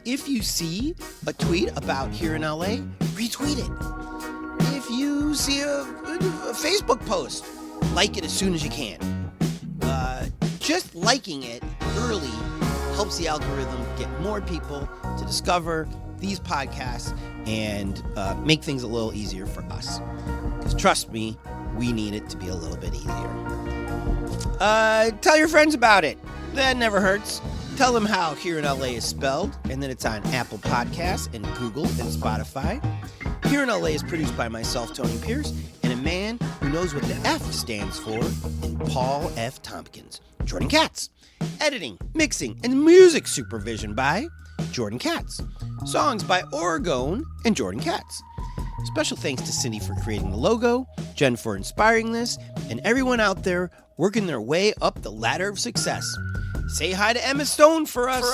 If you see a tweet about Here in LA, retweet it. If you see a Facebook post, like it as soon as you can. Just liking it early helps the algorithm get more people to discover these podcasts and make things a little easier for us. Because trust me, we need it to be a little bit easier. Tell your friends about it. That never hurts. Tell them how Here in LA is spelled, and then it's on Apple Podcasts and Google and Spotify. Here in LA is produced by myself, Tony Pierce, and a man who knows what the F stands for in Paul F. Tompkins, Jordan Katz. Editing, mixing, and music supervision by Jordan Katz. Songs by Oregon and Jordan Katz. Special thanks to Cindy for creating the logo, Jen for inspiring this, and everyone out there working their way up the ladder of success. Say hi to Emma Stone for us.